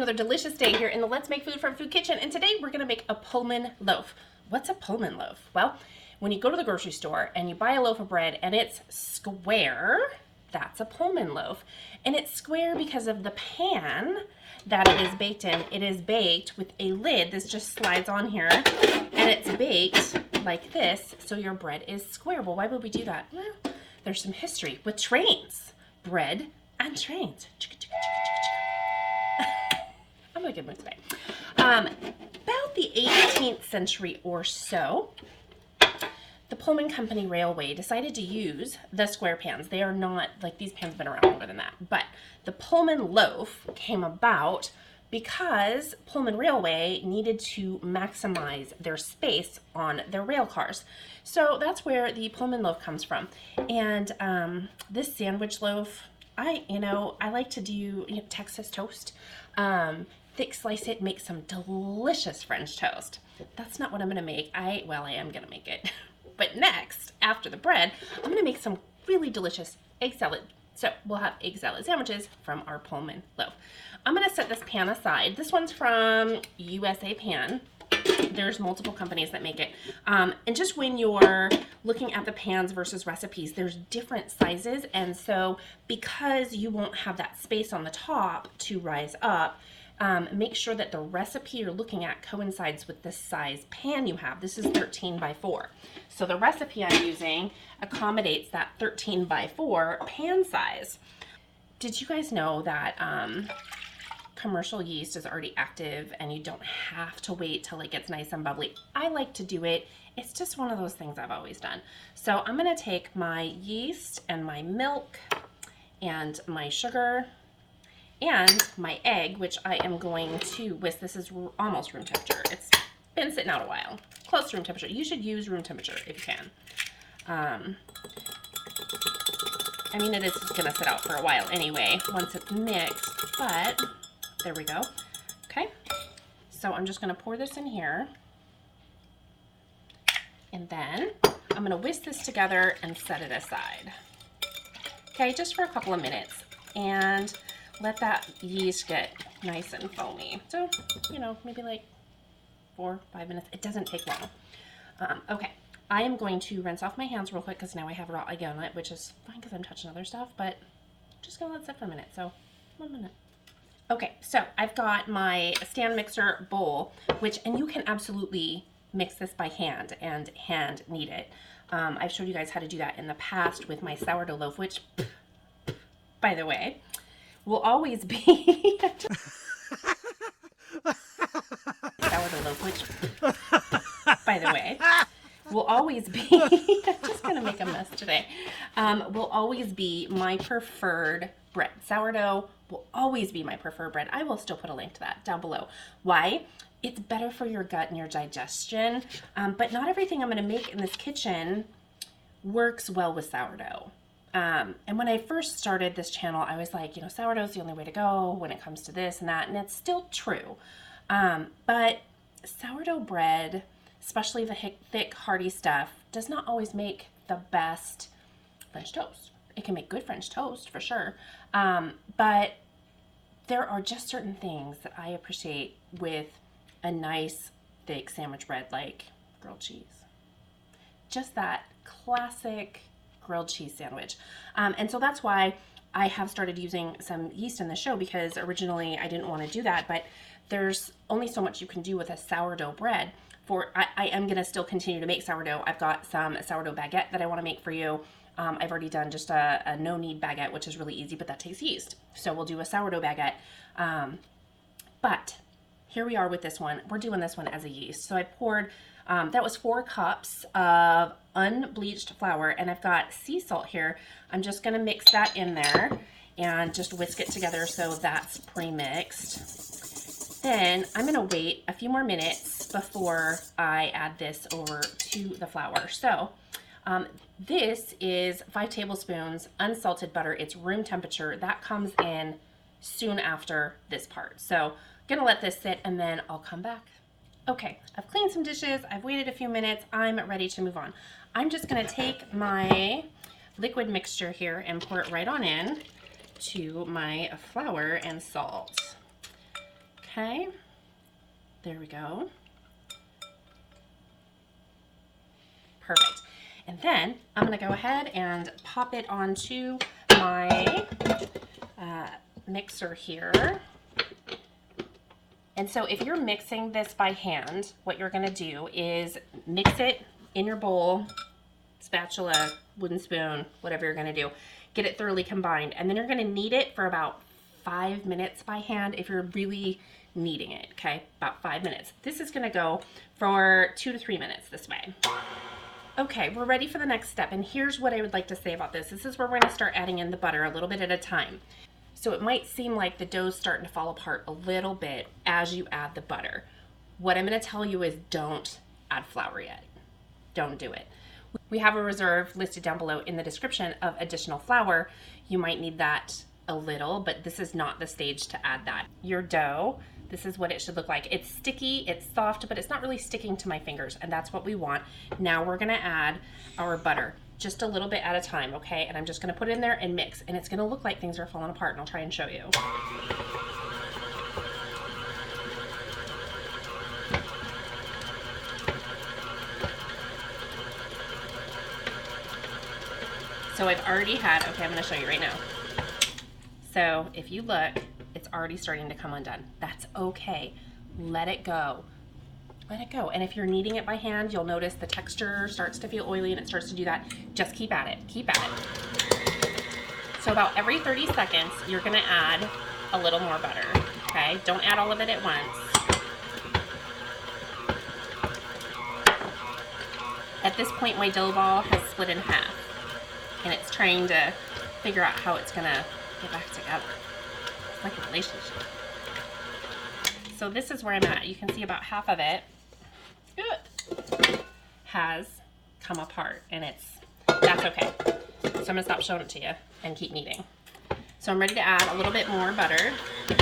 another delicious day here in the Let's Make Food from Food Kitchen, and today we're going to make a Pullman loaf. What's a Pullman loaf? Well, when you go to the grocery store and you buy a loaf of bread and it's square, that's a Pullman loaf. And it's square because of the pan that it is baked in. It is baked with a lid. This just slides on here, and it's baked like this, so your bread is square. Well, why would we do that? Well, there's some history with trains. Bread and trains. I'm in a good mood today. About the 18th century or so, the Pullman Company Railway decided to use the square pans. They are not, like, these pans have been around longer than that. But the Pullman loaf came about because Pullman Railway needed to maximize their space on their rail cars. So that's where the Pullman loaf comes from. And this sandwich loaf, I like to do Texas toast. Thick slice it, make some delicious French toast. That's not what I'm gonna make. I am gonna make it. But next, after the bread, I'm gonna make some really delicious egg salad. So we'll have egg salad sandwiches from our Pullman loaf. I'm gonna set this pan aside. This one's from USA Pan. There's multiple companies that make it. And just when you're looking at the pans versus recipes, there's different sizes. And so because you won't have that space on the top to rise up, make sure that the recipe you're looking at coincides with the size pan you have. This is 13 by 4. So the recipe I'm using accommodates that 13 by 4 pan size. Did you guys know that commercial yeast is already active and you don't have to wait till it gets nice and bubbly? I like to do it. It's just one of those things I've always done. So I'm gonna take my yeast and my milk and my sugar and my egg, which I am going to whisk. This is almost room temperature. It's been sitting out a while. Close to room temperature. You should use room temperature if you can. I mean, it is gonna sit out for a while anyway, once it's mixed, but there we go. Okay, so I'm just gonna pour this in here, and then I'm gonna whisk this together and set it aside. Okay, just for a couple of minutes, and let that yeast get nice and foamy. So, maybe like 4 or 5 minutes. It doesn't take long. Okay, I am going to rinse off my hands real quick because now I have raw egg on it, which is fine because I'm touching other stuff, but I'm just gonna let it sit for a minute. So 1 minute. Okay, so I've got my stand mixer bowl, and you can absolutely mix this by hand and hand knead it. I've showed you guys how to do that in the past with my sourdough loaf, which, by the way, will always be sourdough loaf, which, by the way, will always be I'm just gonna make a mess today. Will always be my preferred bread. Sourdough will always be my preferred bread. I will still put a link to that down below. Why? It's better for your gut and your digestion, but not everything I'm gonna make in this kitchen works well with sourdough. And when I first started this channel, I was like, sourdough is the only way to go when it comes to this and that, and it's still true. But sourdough bread, especially the thick, hearty stuff, does not always make the best French toast. It can make good French toast, for sure. But there are just certain things that I appreciate with a nice, thick sandwich bread, like grilled cheese. Just that classic grilled cheese sandwich. And so that's why I have started using some yeast in the show, because originally I didn't want to do that, but there's only so much you can do with a sourdough bread. I am going to still continue to make sourdough. I've got some sourdough baguette that I want to make for you. I've already done just a no knead baguette, which is really easy, but that takes yeast. So we'll do a sourdough baguette. But here we are with this one. We're doing this one as a yeast. So I poured, that was 4 cups of unbleached flour, and I've got sea salt here. I'm just gonna mix that in there and just whisk it together so that's pre-mixed. Then I'm gonna wait a few more minutes before I add this over to the flour. So this is 5 tablespoons unsalted butter. It's room temperature. That comes in soon after this part. So gonna let this sit and then I'll come back. Okay, I've cleaned some dishes. I've waited a few minutes. I'm ready to move on. I'm just gonna take my liquid mixture here and pour it right on in to my flour and salt. Okay, there we go. Perfect. And then I'm going to go ahead and pop it onto my mixer here. And so if you're mixing this by hand, what you're going to do is mix it in your bowl, spatula, wooden spoon, whatever you're going to do. Get it thoroughly combined. And then you're going to knead it for about 5 minutes by hand if you're really kneading it, okay? About 5 minutes. This is going to go for 2 to 3 minutes this way. Okay, we're ready for the next step. And here's what I would like to say about this. This is where we're going to start adding in the butter a little bit at a time. So it might seem like the dough's starting to fall apart a little bit as you add the butter. What I'm going to tell you is don't add flour yet. Don't do it. We have a reserve listed down below in the description of additional flour. You might need that a little, but this is not the stage to add that. Your dough, this is what it should look like. It's sticky, it's soft, but it's not really sticking to my fingers, and that's what we want. Now we're going to add our butter. Just a little bit at a time, okay? And I'm just gonna put it in there and mix, and it's gonna look like things are falling apart, and I'll try and show you. So I've already had, okay, I'm gonna show you right now. So if you look, it's already starting to come undone. That's okay, let it go. Let it go. And if you're kneading it by hand, you'll notice the texture starts to feel oily and it starts to do that. Just keep at it. Keep at it. So about every 30 seconds, you're going to add a little more butter. Okay? Don't add all of it at once. At this point, my dough ball has split in half. And it's trying to figure out how it's going to get back together. It's like a relationship. So this is where I'm at. You can see about half of it has come apart, and that's okay. So I'm gonna stop showing it to you and keep kneading. So I'm ready to add a little bit more butter. There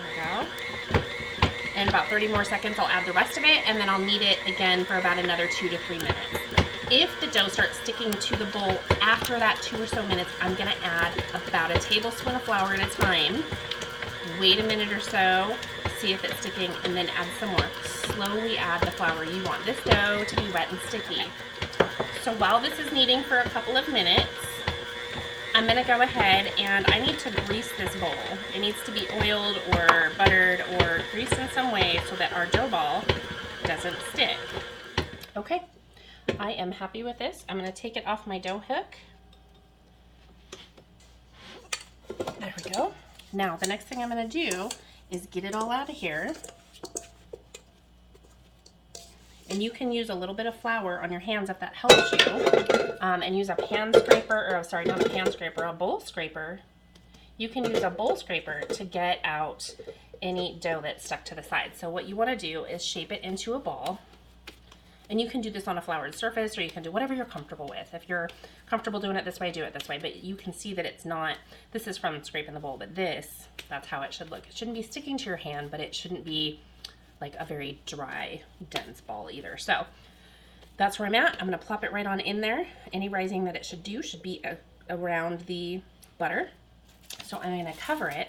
we go. In about 30 more seconds, I'll add the rest of it, and then I'll knead it again for about another 2 to 3 minutes. If the dough starts sticking to the bowl after that 2 or so minutes, I'm gonna add about a tablespoon of flour at a time. Wait a minute or so, see if it's sticking, and then add some more. Slowly add the flour. You want this dough to be wet and sticky. So while this is kneading for a couple of minutes, I'm gonna go ahead and I need to grease this bowl. It needs to be oiled or buttered or greased in some way so that our dough ball doesn't stick. Okay, I am happy with this. I'm gonna take it off my dough hook. There we go. Now, the next thing I'm gonna do is get it all out of here. And you can use a little bit of flour on your hands if that helps you. And use a pan scraper, or sorry, not a pan scraper, a bowl scraper. You can use a bowl scraper to get out any dough that's stuck to the side. So what you wanna do is shape it into a ball. And you can do this on a floured surface, or you can do whatever you're comfortable with. If you're comfortable doing it this way, do it this way. But you can see that it's not, this is from scraping the bowl, but this, that's how it should look. It shouldn't be sticking to your hand, but it shouldn't be like a very dry, dense ball either. So that's where I'm at. I'm gonna plop it right on in there. Any rising that it should do should be around the butter. So I'm gonna cover it,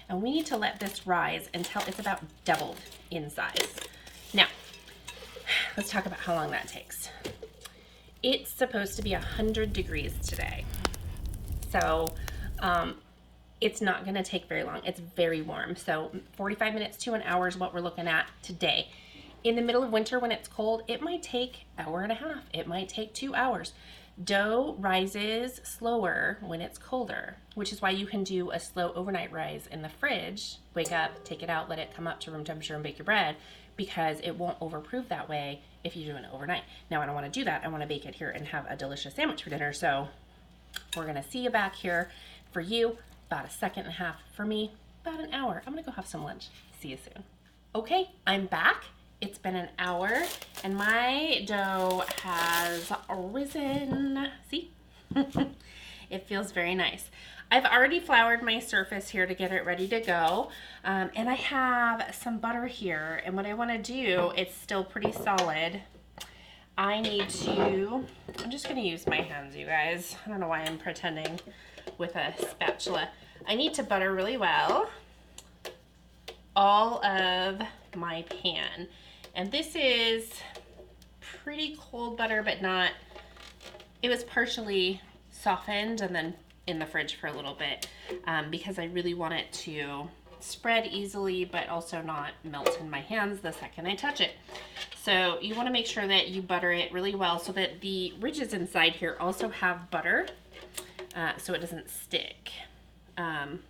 and we need to let this rise until it's about doubled in size. Now, let's talk about how long that takes. It's supposed to be 100 degrees today. So it's not gonna take very long. It's very warm. So 45 minutes to an hour is what we're looking at today. In the middle of winter when it's cold, it might take an hour and a half. It might take 2 hours. Dough rises slower when it's colder, which is why you can do a slow overnight rise in the fridge. Wake up, take it out, let it come up to room temperature and bake your bread, because it won't overproof that way if you do it overnight. Now I don't want to do that. I want to bake it here and have a delicious sandwich for dinner. So we're going to see you back here. For you, about 1.5 seconds. For me, about an hour. I'm going to go have some lunch. See you soon. Okay, I'm back. It's been an hour and my dough has risen. See? It feels very nice. I've already floured my surface here to get it ready to go. And I have some butter here. And what I want to do, it's still pretty solid. I need to, I'm just going to use my hands, you guys. I don't know why I'm pretending with a spatula. I need to butter really well all of my pan. And this is pretty cold butter, but not, it was partially softened and then in the fridge for a little bit because I really want it to spread easily, but also not melt in my hands the second I touch it. So you want to make sure that you butter it really well so that the ridges inside here also have butter so it doesn't stick.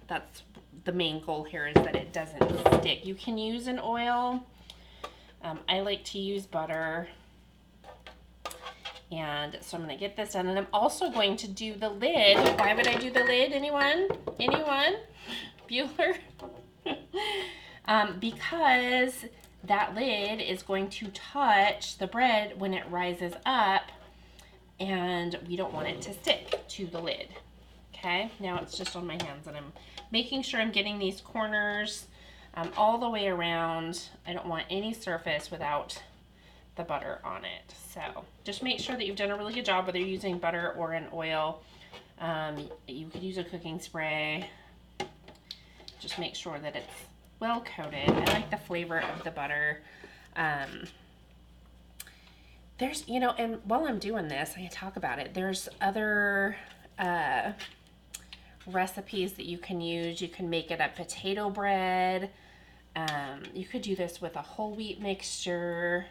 That's the main goal here, is that it doesn't stick. You can use an oil. I like to use butter. And so I'm going to get this done. And I'm also going to do the lid. Why would I do the lid? Anyone? Anyone? Bueller? Because that lid is going to touch the bread when it rises up, and we don't want it to stick to the lid. Okay, now it's just on my hands, and I'm making sure I'm getting these corners all the way around. I don't want any surface without the butter on it. So just make sure that you've done a really good job, whether you're using butter or an oil. You could use a cooking spray. Just make sure that it's well coated. I like the flavor of the butter. There's, you know, and while I'm doing this, I can talk about it. There's other recipes that you can use. You can make it a potato bread. You could do this with a whole wheat mixture,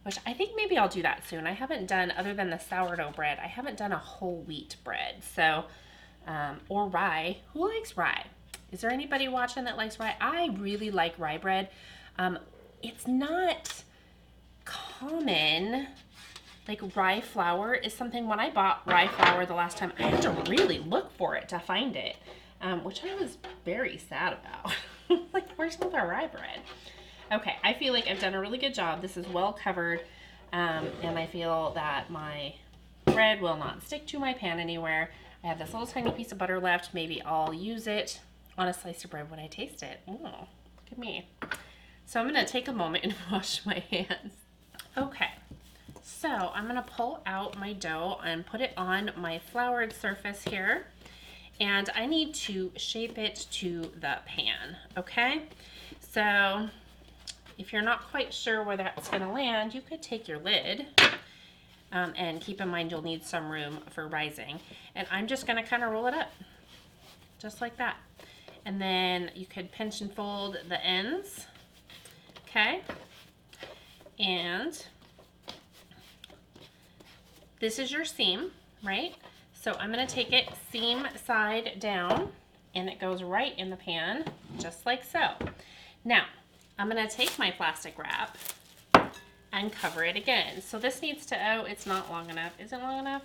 which I think maybe I'll do that soon. I haven't done, other than the sourdough bread, I haven't done a whole wheat bread. So, or rye. Who likes rye? Is there anybody watching that likes rye? I really like rye bread. It's not common. Like rye flour is something, when I bought rye flour the last time, I had to really look for it to find it, which I was very sad about. Like, where's all our rye bread? Okay, I feel like I've done a really good job. This is well covered, and I feel that my bread will not stick to my pan anywhere. I have this little tiny piece of butter left. Maybe I'll use it on a slice of bread when I taste it. Oh, look at me. So I'm gonna take a moment and wash my hands. Okay, so I'm gonna pull out my dough and put it on my floured surface here. And I need to shape it to the pan, okay? So if you're not quite sure where that's gonna land, you could take your lid and keep in mind you'll need some room for rising. And I'm just gonna kind of roll it up, just like that. And then you could pinch and fold the ends, okay? And this is your seam, right? So I'm gonna take it seam side down, and it goes right in the pan, just like so. Now, I'm gonna take my plastic wrap and cover it again. So this needs to, oh, it's not long enough. Is it long enough?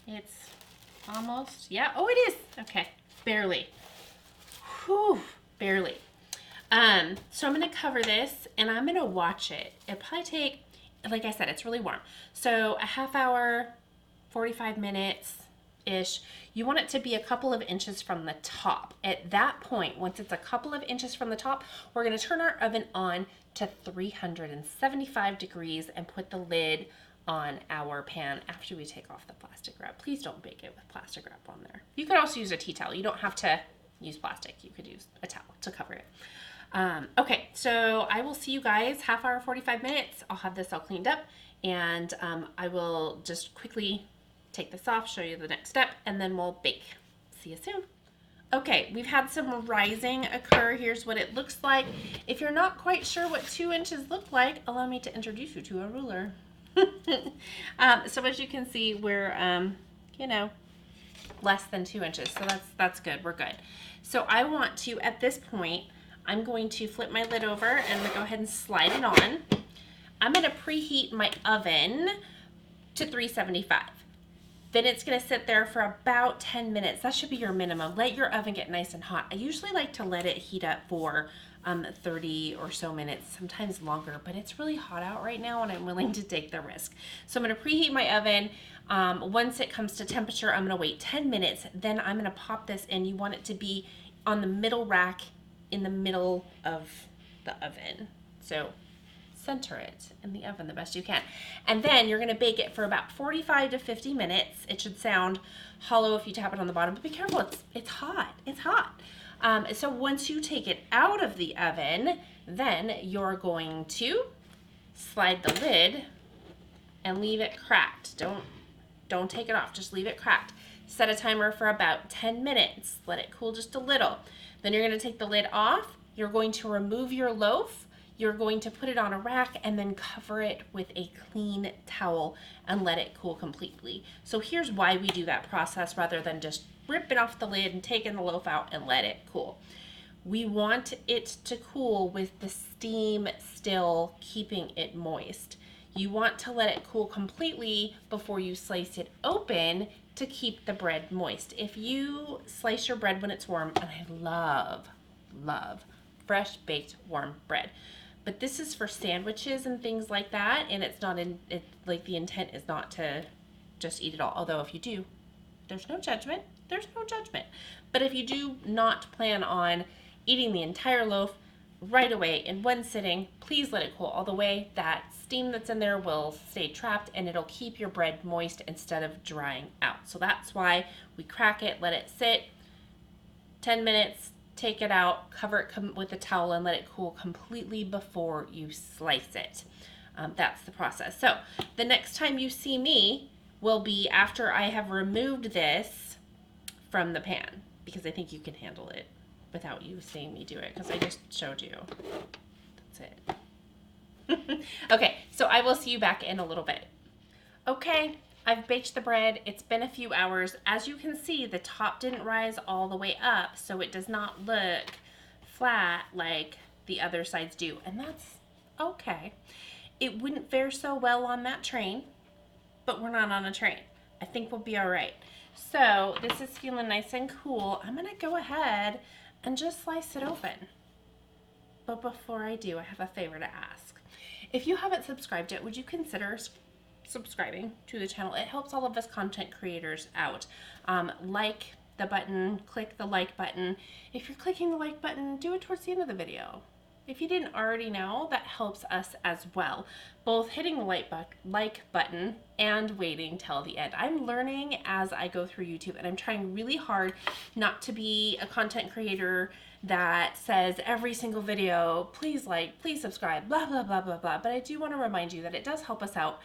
It's almost, yeah, oh, it is. Okay, barely. Whew, barely. So I'm gonna cover this, and I'm gonna watch it. It'll probably take, like I said, it's really warm. So a half hour, 45 minutes-ish. You want it to be a couple of inches from the top. At that point, once it's a couple of inches from the top, we're gonna turn our oven on to 375 degrees and put the lid on our pan after we take off the plastic wrap. Please don't bake it with plastic wrap on there. You could also use a tea towel. You don't have to use plastic. You could use a towel to cover it. Okay, so I will see you guys half hour, 45 minutes. I'll have this all cleaned up, and I will just quickly take this off, show you the next step, and then we'll bake. See you soon. Okay, we've had some rising occur. Here's what it looks like. If you're not quite sure what 2 inches look like, allow me to introduce you to a ruler. So as you can see, we're, you know, less than 2 inches. So that's good. We're good. So I want to, at this point, I'm going to flip my lid over and I'm gonna go ahead and slide it on. I'm gonna preheat my oven to 375. Then it's gonna sit there for about 10 minutes. That should be your minimum. Let your oven get nice and hot. I usually like to let it heat up for 30 or so minutes, sometimes longer, but it's really hot out right now and I'm willing to take the risk. So I'm gonna preheat my oven. Once it comes to temperature, I'm gonna wait 10 minutes. Then I'm gonna pop this in. You want it to be on the middle rack in the middle of the oven. So center it in the oven the best you can. And then you're going to bake it for about 45 to 50 minutes. It should sound hollow if you tap it on the bottom, but be careful, it's hot. It's hot. So once you take it out of the oven, then you're going to slide the lid and leave it cracked. Don't take it off, just leave it cracked. Set a timer for about 10 minutes. Let it cool just a little. Then you're going to take the lid off. You're going to remove your loaf. You're going to put it on a rack and then cover it with a clean towel and let it cool completely. So here's why we do that process rather than just ripping off the lid and taking the loaf out and let it cool. We want it to cool with the steam still keeping it moist. You want to let it cool completely before you slice it open to keep the bread moist. If you slice your bread when it's warm, and I love fresh baked warm bread, but this is for sandwiches and things like that, and it's not like the intent is not to just eat it all. Although if you do, there's no judgment. But if you do not plan on eating the entire loaf right away in one sitting, please let it cool all the way. That steam that's in there will stay trapped and it'll keep your bread moist instead of drying out. So that's why we crack it, let it sit 10 minutes, take it out, cover it with a towel and let it cool completely before you slice it. That's the process. So the next time you see me will be after I have removed this from the pan, because I think you can handle it without you seeing me do it, because I just showed you. That's it. Okay, so I will see you back in a little bit. Okay, I've baked the bread. It's been a few hours. As you can see, the top didn't rise all the way up, so it does not look flat like the other sides do, and that's okay. It wouldn't fare so well on that train, but we're not on a train. I think we'll be all right. So this is feeling nice and cool. I'm gonna go ahead and just slice it open. But before I do, I have a favor to ask. If you haven't subscribed yet, would you consider subscribing to the channel? It helps all of us content creators out. Like the button, click the like button. If you're clicking the like button, do it towards the end of the video. If you didn't already know, that helps us as well. Both hitting the like button and waiting till the end. I'm learning as I go through YouTube, and I'm trying really hard not to be a content creator that says every single video, please like, please subscribe, blah, blah, blah, blah, blah. But I do want to remind you that it does help us out.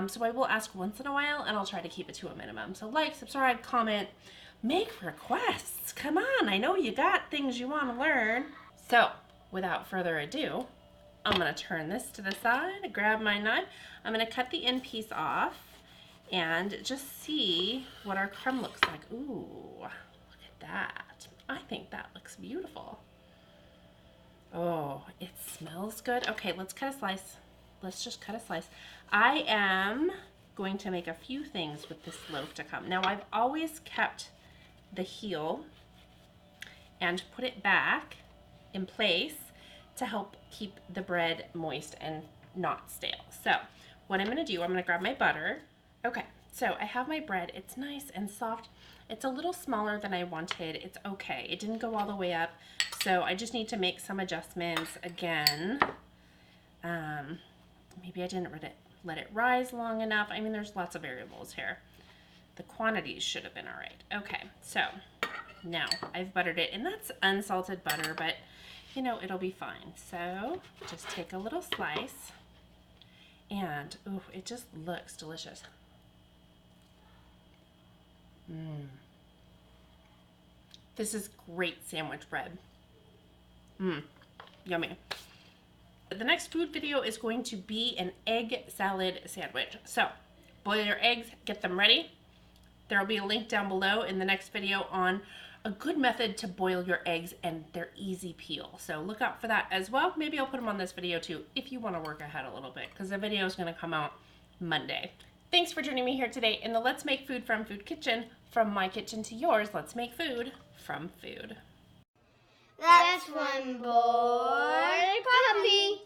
So I will ask once in a while, and I'll try to keep it to a minimum. So like, subscribe, comment, make requests. Come on, I know you got things you want to learn. So without further ado, I'm going to turn this to the side, grab my knife. I'm going to cut the end piece off and just see what our crumb looks like. Ooh, look at that. I think that looks beautiful. Oh, it smells good. Okay, let's cut a slice. Let's just cut a slice. I am going to make a few things with this loaf to come. Now, I've always kept the heel and put it back in place to help keep the bread moist and not stale. So what I'm going to do, I'm going to grab my butter. Okay, so I have my bread. It's nice and soft. It's a little smaller than I wanted. It's okay. It didn't go all the way up, so I just need to make some adjustments again. Maybe I didn't let it rise long enough. I mean, there's lots of variables here. The quantities should have been all right. Okay, so now I've buttered it, and that's unsalted butter, but you know, it'll be fine. So just take a little slice, and ooh, it just looks delicious. This is great sandwich bread. Yummy. The next food video is going to be an egg salad sandwich. So boil your eggs, get them ready. There will be a link down below in the next video on a good method to boil your eggs and their easy peel. So look out for that as well. Maybe I'll put them on this video too if you want to work ahead a little bit, because the video is going to come out Monday. Thanks for joining me here today in the Let's Make Food from Food kitchen. From my kitchen to yours, let's make food from food. That's one boy puppy.